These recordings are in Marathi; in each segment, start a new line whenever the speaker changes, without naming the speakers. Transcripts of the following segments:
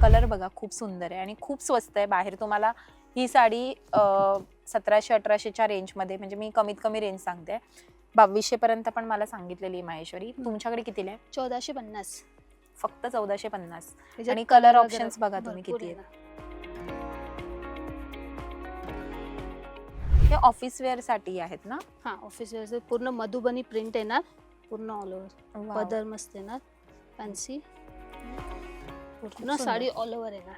कलर बघा खूप सुंदर आहे आणि खूप स्वस्त आहे. बाहेर तुम्हाला ही साडी 1700-1800च्या रेंजमध्ये, म्हणजे मी कमीत कमी रेंज सांगते, 2200 पर्यंत पण मला सांगितलेली माहेश्वरी. तुमच्याकडे कितीला आहे?
1450.
फक्त 1450. आणि कलर ऑप्शन्स बघा तुम्ही किती आहेत. हे ऑफिस वेअर साठी आहेत ना?
हा, ऑफिस वेअर पूर्ण मधुबनी प्रिंट येणार, पूर्ण ऑल ओव्हर पदर मस्त येणार, फॅन्सी पूर्ण साडी ऑल ओव्हर येणार.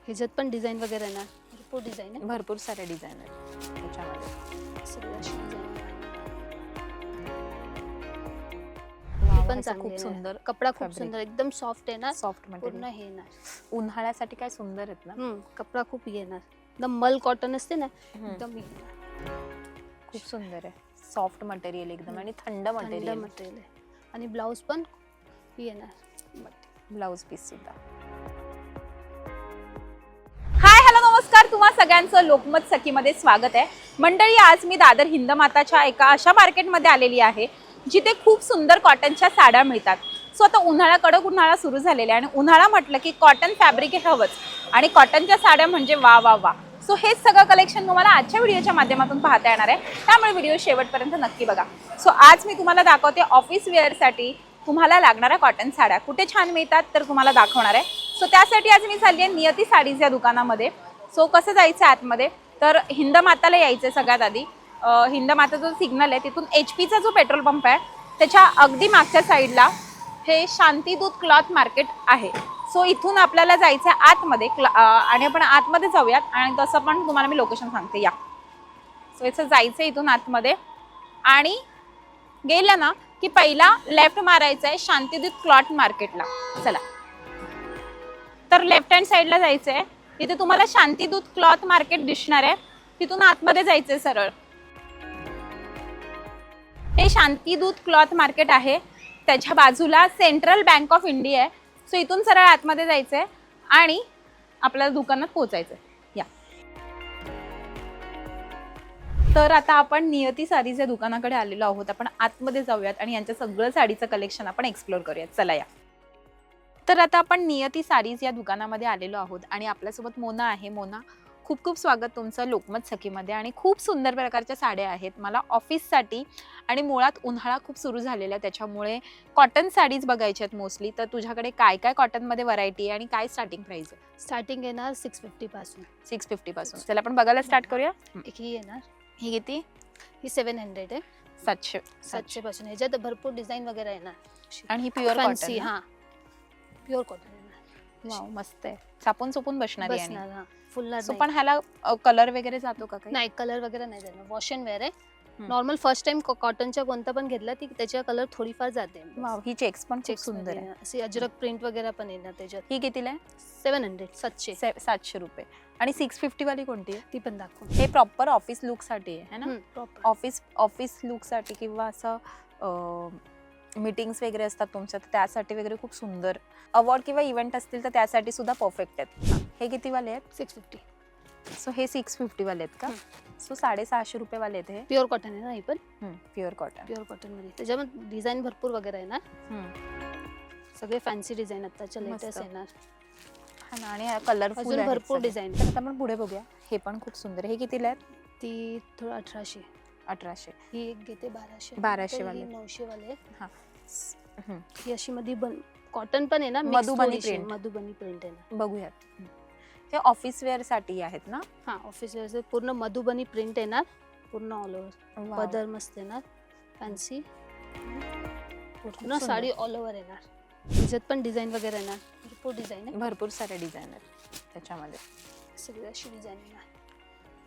ह्याच्यात पण डिझाईन वगैरे येणार, भरपूर डिझाईन आहे,
भरपूर सारे डिझाईन आहेत त्याच्यामध्ये.
सगळे अशी डिझाईन
पण खूप सुंदर
कपडा, खूप सुंदर, एकदम सॉफ्ट येणार,
सॉफ्ट
पूर्ण
मटेरियल.
हे येणार.
उन्हाळ्यासाठी काय सुंदर आहेत ना.
कपडा खूप येणार, एकदम मल कॉटन असते ना, एकदम
खूप सुंदर आहे. सॉफ्ट मटेरियल एकदम आणि थंड मटेरियल
आहे. आणि ब्लाउज पण येणार,
ब्लाउज पीस सुद्धा. हाय हॅलो नमस्कार, तुम्हा सगळ्यांचं लोकमत सखीमध्ये स्वागत आहे. मंडळी, आज मी दादर हिंदमाताच्या एका अशा मार्केटमध्ये आलेली आहे जिथे खूप सुंदर कॉटनच्या साड्या मिळतात. सो आता उन्हाळा, कडक उन्हाळा सुरू झालेला आहे आणि उन्हाळा म्हटलं की कॉटन फॅब्रिक हे हवंच आणि कॉटनच्या साड्या म्हणजे वा वा वा. सो हेच सगळं कलेक्शन तुम्हाला आजच्या व्हिडिओच्या माध्यमातून पाहता येणार आहे, त्यामुळे व्हिडिओ शेवटपर्यंत नक्की बघा. सो आज मी तुम्हाला दाखवते ऑफिस वेअरसाठी तुम्हाला लागणाऱ्या कॉटन साड्या कुठे छान मिळतात तर तुम्हाला दाखवणार आहे. सो त्यासाठी आज मी चालली आहे नियती साडीज या दुकानामध्ये. सो कसं जायचं आतमध्ये, तर हिंदमाताला यायचं आहे सगळ्यात आधी. हिंदमाताचा जो सिग्नल आहे तिथून HP चा जो पेट्रोल पंप आहे त्याच्या अगदी मागच्या साईडला हे शांतीदूत क्लॉथ मार्केट आहे. सो इथून आपल्याला जायचं आहे आतमध्ये आणि आपण आतमध्ये जाऊयात आणि तसं पण तुम्हाला मी लोकेशन सांगते. या सो इथं जायचं आहे इथून आतमध्ये आणि गेलं ना की पहिला लेफ्ट मारायचं आहे शांतीदूत क्लॉथ मार्केटला. चला, तर लेफ्ट हँड साईडला जायचं आहे. तिथे तुम्हाला शांतीदूत क्लॉथ मार्केट दिसणार आहे, तिथून आतमध्ये जायचंय सरळ. हे शांतीदूत क्लॉथ मार्केट आहे, त्याच्या बाजूला सेंट्रल बँक ऑफ इंडिया आहे. सो इथून सरळ आतमध्ये जायचंय आणि आपल्याला दुकानात पोहोचायचंय. या, तर आता आपण नियती साडीज या दुकानाकडे आलेलो आहोत. आपण आतमध्ये जाऊयात आणि यांचं सगळं साडीचं कलेक्शन आपण एक्सप्लोर करूयात. चला या. तर आता आपण नियती साडीज या दुकानामध्ये आलेलो आहोत आणि आपल्यासोबत मोना आहे. मोना, खूप खूप स्वागत तुमचं लोकमत सखीमध्ये. आणि खूप सुंदर प्रकारच्या साड्या आहेत मला ऑफिससाठी, आणि मुळात उन्हाळा खूप सुरू झालेला आहे त्याच्यामुळे कॉटन साडीज बघायच्या आहेत मोस्टली. तर तुझ्याकडे काय काय कॉटनमध्ये व्हरायटी आहे आणि काय स्टार्टिंग प्राइस आहे?
स्टार्टिंग येणार 650 पासून.
650 पासून. चला आपण बघायला स्टार्ट करूया.
ही येणार,
ही किती?
ही 700 आहे. 700 पासून. ह्याच्यात भरपूर डिझाईन वगैरे येणार.
आणि ही प्युअर
फॅन्सी, हा प्युअर कॉटन येणार.
वाव, मस्त आहे. चापून चुपून बसणार आहे.
हा, फुलणार
सो पण ह्याला कलर वगैरे जातो का काही?
नाही, कलर वगैरे नाही देणार. वॉश अँड वेअर आहे. नॉर्मल फर्स्ट टाइम कॉटनच्या कोणता पण घेतला ती त्याच्या कलर थोडीफार जाते.
वाव, ही चेक्स पण खूप सुंदर आहे.
अशी अजरक प्रिंट वगैरे पण येणार त्याच्यात.
ही कितीला आहे?
700
रुपये. आणि 650 वाली कोणती आहे?
ती पण दाखव.
हे प्रॉपर ऑफिस लुक साठी आहे ना?
प्रॉपर
ऑफिस लुक साठी किंवा असं मीटिंग्स वगैरे असतात तुमच्या, त्यासाठी वगैरे खूप सुंदर. अवॉर्ड किंवा इव्हेंट असतील तर त्यासाठी सुद्धा परफेक्ट आहेत. हे किती वाले आहेत?
650.
सो हे 650 वाले आहेत का? सो 650 रुपये वाले आहेत हे.
प्युअर कॉटन आहे ना? ही पण
प्युअर कॉटन
मध्ये त्याच्यामध्ये डिझाईन भरपूर वगैरे आहे ना. सगळे फॅन्सी डिझाईन आताच्या लेटेस्ट येणार.
हा ना, आणि कलरफुल
अजून भरपूर डिझाईन.
तर आता आपण पुढे बघूया. हे पण खूप सुंदर. हे कितीला आहेत?
ती थोडं 1800. ही एक घेते 1200
वाले.
900 वाले.
हा,
ही अशी मध्ये कॉटन पण आहे ना,
मधुबनी
प्रिंट आहे ना.
बघूयात. हे ऑफिस वेअर साठी आहेत ना?
हा, ऑफिस वेअर पूर्ण मधुबनी प्रिंट येणार, पूर्ण ऑल ओव्हर पदर मस्त येणार, फॅन्सी पूर्ण साडी ऑल ओव्हर येणार. ह्याच्यात पण डिझाईन वगैरे येणार, भरपूर डिझाईन आहे.
भरपूर सारे डिझाईन आहेत त्याच्यामध्ये.
सगळी अशी डिझाईन येणार.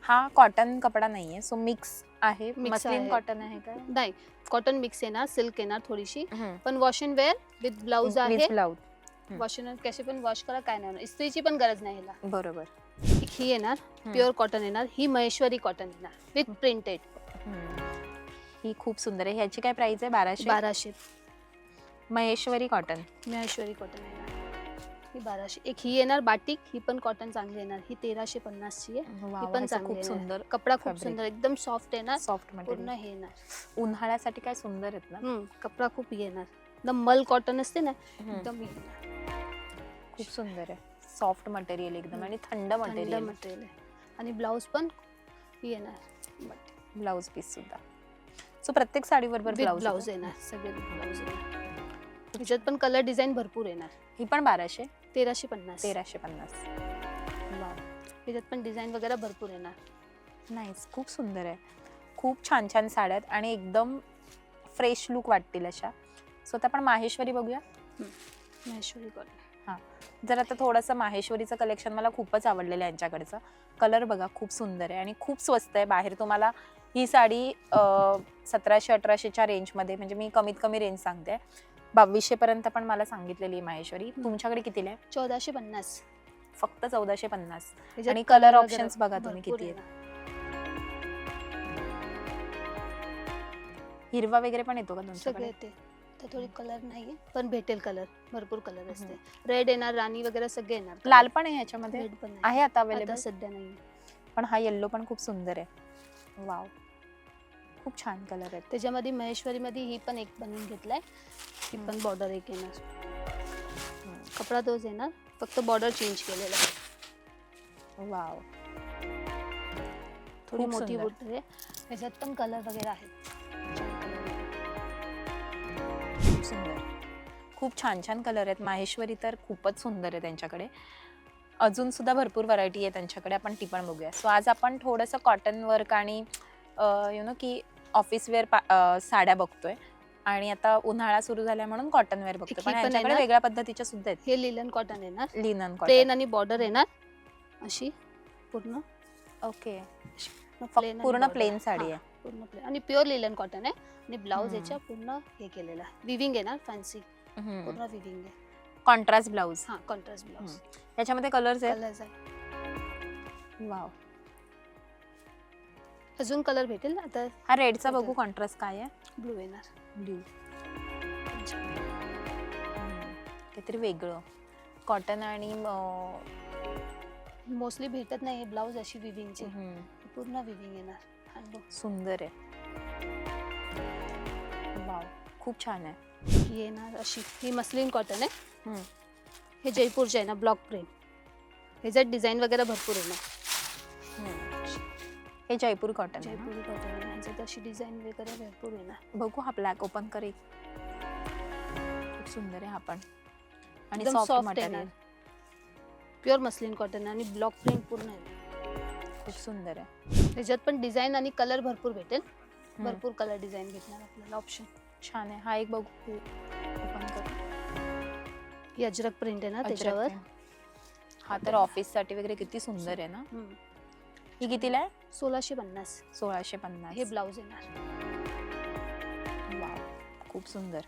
हा कॉटन कपडा नाहीये, सो मिक्स आहे. मस्लिन कॉटन आहे का?
नाही, कॉटन मिक्स येणार, सिल्क येणार थोडीशी. पण wash and wear with blouse आहे. वॉश अँड कसे पण वॉश करा, काय नाही, इस्त्रीची पण गरज नाही ह्याला.
बरोबर.
ही येणार प्युअर कॉटन येणार. ही महेश्वरी कॉटन येणार विथ प्रिंटेड.
ही खूप सुंदर आहे. ह्याची काय प्राइस आहे? 1200. महेश्वरी कॉटन
येणार. ही 1200. एक ही येणार बाटिक, ही पण कॉटन चांगली येणार. ही 1350 ची आहे. ही पण चांगली सुंदर. कपडा खूप सुंदर, एकदम सॉफ्ट येणार,
सॉफ्ट मटेरियल.
पूर्ण हे येणार.
उन्हाळ्यासाठी काय सुंदर आहेत ना.
कपडा खूप येणार. एकदम मल कॉटन असते ना
हम्म.
एकदम हे येणार.
खूप सुंदर आहे. सॉफ्ट मटेरियल एकदम आणि थंड
थंड
मटेरियल.
मटेरियल आहे आणि ब्लाऊज पण हे येणार
ब्लाऊज पीस सुद्धा. सो प्रत्येक साडी बरोबर
विथ
ब्लाऊज
ब्लाऊज येणार, सगळे ब्लाऊज येणार. ह्याच्यात पण कलर डिझाईन भरपूर येणार.
ही पण 1200.
1350.
1350. वाव,
ह्याच्यात पण डिझाईन वगैरे भरपूर येणार.
नाईस. खूप सुंदर आहे. खूप छान छान साड्या आहेत आणि एकदम फ्रेश लुक वाटतील अशा. सो आता आपण माहेश्वरी बघूया.
महेश्वरी कॉटन.
जर आता थोडंसं माहेश्वरीचं कलेक्शन मला खूपच आवडलेलं आहे यांच्याकडचं. कलर बघा खूप सुंदर आहे आणि खूप स्वस्त आहे. बाहेर तुम्हाला ही साडी 1700-1800च्या रेंजमध्ये, म्हणजे मी कमीत कमी रेंज सांगते, 2200 पर्यंत पण मला सांगितलेली आहे माहेश्वरी. तुमच्याकडे कितीला आहे?
1450.
फक्त 1450.
ह्याच्यात
आणि कलर
वगैरे
ऑप्शन्स बघा तुम्ही
भरपूर
किती आहेत.
येणार.
हिरवा वगैरे पण येतो का
सगळे
तुमच्याकडे?
येते. तर थोडी कलर नाहीये पण भेटेल कलर. भरपूर कलर असते. रेड येणार, राणी वगैरे सगळे येणार.
लाल पण आहे ह्याच्यामध्ये?
रेड पण
आहे आता
आता
अवेलेबल.
सध्या नाही.
पण हा येल्लो पण खूप सुंदर आहे. वाव, खूप छान कलर आहेत.
त्याच्यामध्ये महेश्वरी मध्ये ही पण एक बनवून घेतलाय. ही पण बॉर्डर एक येणार. कपडा तोच येणार, फक्त बॉर्डर चेंज केलेला आहे.
वाव,
थोडी
खूप
मोठी
सुंदर.
बॉर्डर आहे. ह्याच्यात पण कलर वगैरे आहेत.
खूप सुंदर. खूप छान छान कलर आहेत. माहेश्वरी तर खूपच सुंदर आहे त्यांच्याकडे. अजून सुद्धा भरपूर व्हरायटी आहे त्यांच्याकडे, आपण ती पण बघूया. सो आज आपण थोडंसं कॉटन वर्क आणि की ऑफिस वेअर साड्या बघतोय. आणि आता उन्हाळा सुरू झाला म्हणून कॉटन वेअर बघतोय.
ही
पण
पण
यांच्याकडे
आहे ना?
वेगळ्या पद्धतीच्या सुद्धा आहेत.
हे लिलन कॉटन येणार.
Linen
plain
cotton.
आणि बॉर्डर येणार अशी पूर्ण.
ओके.
plain
पूर्ण
आणि
प्लेन
border.
साडी
हा,
आहे.
पूर्ण प्लेन आणि प्युअर लिलन कॉटन आहे. आणि ब्लाऊज
हम्म.
याच्या पूर्ण हे केलेला आहे. विविंग येणार फॅन्सी. पूर्ण विविंग आहे.
Contrast blouse.
हा, कॉन्ट्रास्ट ब्लाऊज.
याच्यामध्ये कलर्स आहेत.
कलर्स आहे.
वाव.
अजून कलर भेटेल आता.
हा रेडचा
भेटेल.
बघू कॉन्ट्रास्ट काय आहे.
ब्लू येणार.
ब्ल्यू. काहीतरी वेगळं. कॉटन आणि
मोस्टली भेटत नाही हे ब्लाऊज अशी विविंगची. पूर्ण विविंग येणार. हँडलूम.
सुंदर आहे. वाव, खूप छान आहे.
ही येणार अशी. ही मस्लिन कॉटन आहे. हे जयपूरचे आहे ना, ब्लॉक प्रिंट. ह्याच्यात डिझाईन वगैरे भरपूर येणार.
हे जयपूर कॉटन आहे ना?
जयपुरी कॉटन आहे. ह्याच्यात अशी डिझाईन वगैरे भरपूर येणार.
बघू हा ब्लॅक ओपन कर एक. खूप सुंदर आहे हा पण. आणि
एकदम
सॉफ्ट
सॉफ्ट
मटेरियल.
येणार. प्युअर मस्लिन कॉटन आणि ब्लॉक प्रिंट पूर्ण येणार.
खूप सुंदर आहे.
ह्याच्यात पण डिझाईन आणि कलर भरपूर भेटेल. भरपूर कलर डिझाईन भेटणार आपल्याला ऑप्शन.
छान आहे. हा एक बघू ओपन कर.
ही अजरक प्रिंट आहे ना त्याच्यावर.
हा तर ऑफिस साठी वगैरे किती सुंदर आहे ना. ही कितीला आहे?
1650.
1650.
हे ब्लाऊज येणार.
वाव, खूप सुंदर.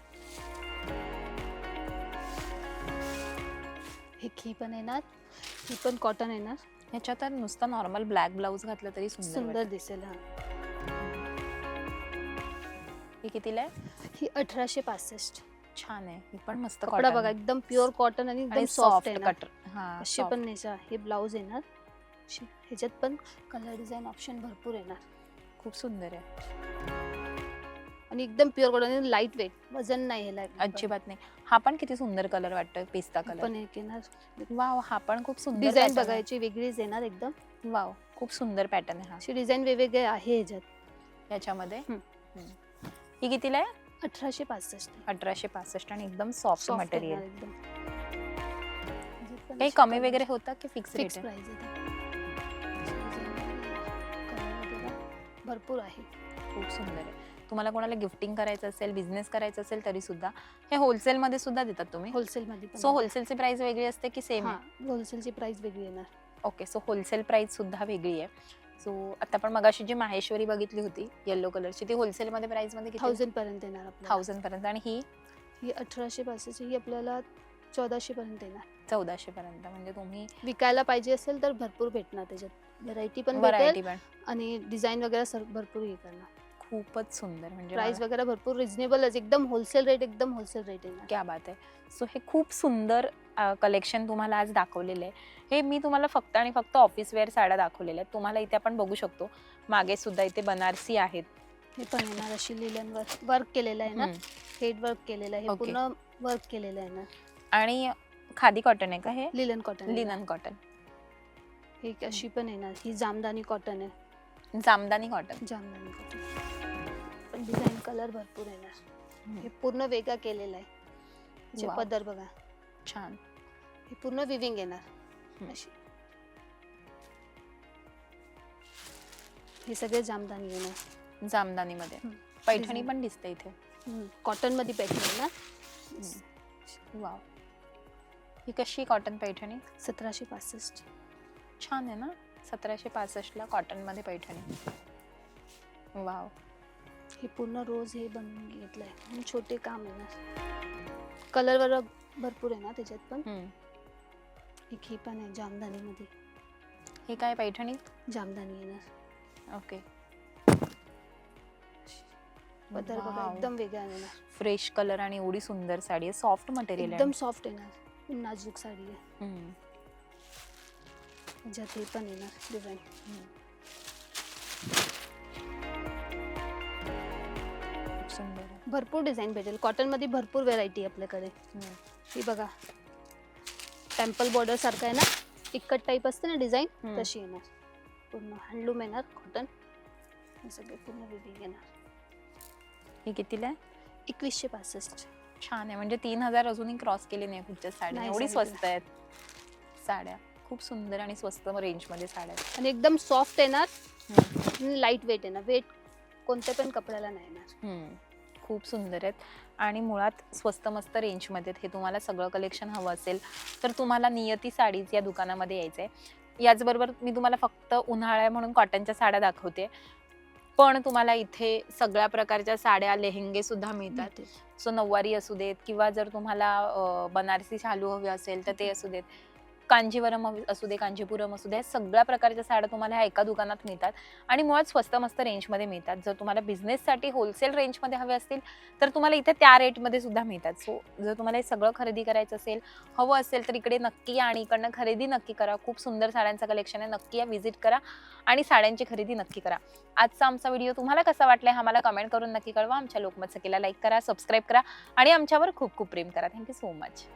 ही पण येणार. ही पण कॉटन येणार.
ह्याच्यात तर नुसता नॉर्मल ब्लॅक ब्लाऊज घातला तरी
सुंदर दिसेल. हा,
ही कितीला आहे?
ही 1865.
छान आहे. ही पण मस्त
कपडा बघा एकदम प्युअर कॉटन आणि एकदम सॉफ्ट येणार.
कट. हा,
अशी पण नेसा. हे ब्लाऊज येणार. ह्याच्यात पण कलर डिझाईन ऑप्शन भरपूर येणार.
खूप सुंदर आहे.
आणि एकदम प्युअर कॉटन, लाईट वेट, वजन नाही ह्याला
अजिबात नाही. हा पण किती सुंदर कलर वाटतोय, पिस्ता कलर.
पण एक येणार.
वाव, हा पण खूप सुंदर
डिझाईन
pattern आहे.
बघायची वेगळीच येणार एकदम.
वाव, खूप सुंदर पॅटर्न आहे हा.
अशी डिझाईन वेगवेगळे आहे ह्याच्यात.
याच्यामध्ये ही कितीला आहे?
1865.
1865 आणि एकदम सॉफ्ट मटेरियल.
एकदम.
काही कमी वगैरे होतं की फिक्स रेट
फिक्स
आहे?
प्राइस आहे. भरपूर आहे.
खूप सुंदर आहे. तुम्हाला कोणाला गिफ्टिंग करायचं असेल, बिझनेस करायचं असेल तरी सुद्धा हे होलसेल मध्ये सुद्धा देतात तुम्ही?
होलसेल मध्ये पण.
सो होलसेलची प्राइस वेगळी असते की सेम आहे?
हां, होलसेलची प्राइस वेगळी येणार.
ओके, सो होलसेल प्राइस सुद्धा वेगळी आहे. सो आता आपण मगाशी जी माहेश्वरी बघितली होती येलो कलरची, ती होलसेल मध्ये प्राइस मध्ये किती?
1000 पर्यंत येणार आपल्याला.
1000 पर्यंत. आणि ही
1865 ही आपल्याला 1400 पर्यंत येणार.
1400 पर्यंत. म्हणजे तुम्ही
विकायला पाहिजे असेल तर भरपूर भेटणार त्याच्यात. व्हरायटी पण
व्हरायटी
भेटेल
पण.
आणि डिझाईन वगैरे भरपूर हे करणार.
खूपच सुंदर. म्हणजे
प्राइस वगैरे भरपूर रिझनेबलच. एकदम होलसेल रेट येणार.
क्या बात आहे. सो हे खूप सुंदर कलेक्शन तुम्हाला आज दाखवलेलं आहे. हे मी तुम्हाला फक्त आणि फक्त ऑफिस वेअर साड्या दाखवलेल्या आहेत. तुम्हाला इथे आपण बघू शकतो मागे सुद्धा इथे बनारसी आहेत,
हे पण येणार अशी लिलन वर्क केलेलं आहे ना,
हम्म.
हेड वर्क केलेलं आहे, हे
Okay.
पूर्ण वर्क केलेलं आहे ना,
आणि खादी कॉटन आहे का हे?
Linen cotton.
Linen cotton.
ही अशी पण येणार, ही जामदानी कॉटन आहे,
जामदानी कॉटन.
जामदानी कॉटन. पण डिझाईन कलर भरपूर येणार. हे पूर्ण वेगळा केलेलं आहे. जे
Wow.
पदर बघा,
छान.
हे पूर्ण विविंग येणार
हम्म.
अशी. हे सगळे जामदानी येणार.
जामदानी मध्ये
हम्म.
पैठणी
Design.
पण दिसते इथे.
कॉटन मध्ये पैठणी येणार.
वाव. ही कशी कॉटन पैठणी?
1765.
छान आहे ना. 1765 ला कॉटन मध्ये पैठणी. वाव.
हे पूर्ण रोज हे बनवून घेतलंय आणि छोटे काम येणार. कलर वर भरपूर आहे ना त्याच्यात पण. एक ही पण आहे जामदानी मध्ये.
हे काय पैठणी?
जामदानी येणार.
ओके.
पदर बघा एकदम वेगळा येणार.
फ्रेश कलर आणि एवढी सुंदर साडी आहे. सॉफ्ट मटेरियल आहे.
एकदम सॉफ्ट येणार. नाजूक साडी आहे. त्याच्यात हे पण येणार डिझाईन.
खूप सुंदर आहे.
भरपूर डिझाईन भेटेल. कॉटन मध्ये भरपूर व्हेरायटी आपल्याकडे. ही बघा टेम्पल बॉर्डर सारखं आहे ना, इक्कट टाईप असते ना डिझाईन, तशी येणार. पूर्ण हँडलूम येणार कॉटन. हे सगळे पूर्ण वेगळे येणार.
हे कितीला आहे?
2165.
छान आहे. म्हणजे 3000 अजूनही क्रॉस केले नाही कुठच्या साड्या.
नाही
एवढी
सांगितलं.
स्वस्त आहेत साड्या. खूप सुंदर आणि स्वस्त रेंज मध्ये साड्या आहेत.
आणि एकदम सॉफ्ट येणार, लाईट वेट येणार. वेट कोणत्या पण कपड्याला नाही येणार.
खूप सुंदर आहेत आणि मुळात स्वस्त मस्त रेंजमध्ये आहेत. हे तुम्हाला सगळं कलेक्शन हवं असेल तर तुम्हाला नियती साडीज या दुकानामध्ये यायचं आहे. याचबरोबर मी तुम्हाला फक्त उन्हाळ्या म्हणून कॉटनच्या साड्या दाखवते, पण तुम्हाला इथे सगळ्या प्रकारच्या साड्या, लेहेंगे सुद्धा मिळतात. सो नऊवारी असू देत किंवा जर तुम्हाला बनारसी शालू हवे असेल तर ते असू देत, कांजीवरम असू दे, कांजीपुरम असू दे, सगळ्या प्रकारच्या साड्या तुम्हाला ह्या एका दुकानात मिळतात आणि मुळात स्वस्त मस्त रेंजमध्ये मिळतात. जर तुम्हाला बिझनेससाठी होलसेल रेंजमध्ये हवे असतील तर तुम्हाला इथे त्या रेटमध्ये सुद्धा मिळतात. सो जर तुम्हाला हे सगळं खरेदी करायचं असेल, हवं असेल तर इकडे नक्की या आणि इकडनं खरेदी नक्की करा. खूप सुंदर साड्यांचं कलेक्शन आहे. नक्की या, व्हिजिट करा आणि साड्यांची खरेदी नक्की करा. आजचा आमचा व्हिडिओ तुम्हाला कसा वाटला हे आम्हाला कमेंट करून नक्की कळवा. आमच्या लोकमत सखीला लाईक करा, सबस्क्राईब करा आणि आमच्यावर खूप खूप प्रेम करा. Thank you so much.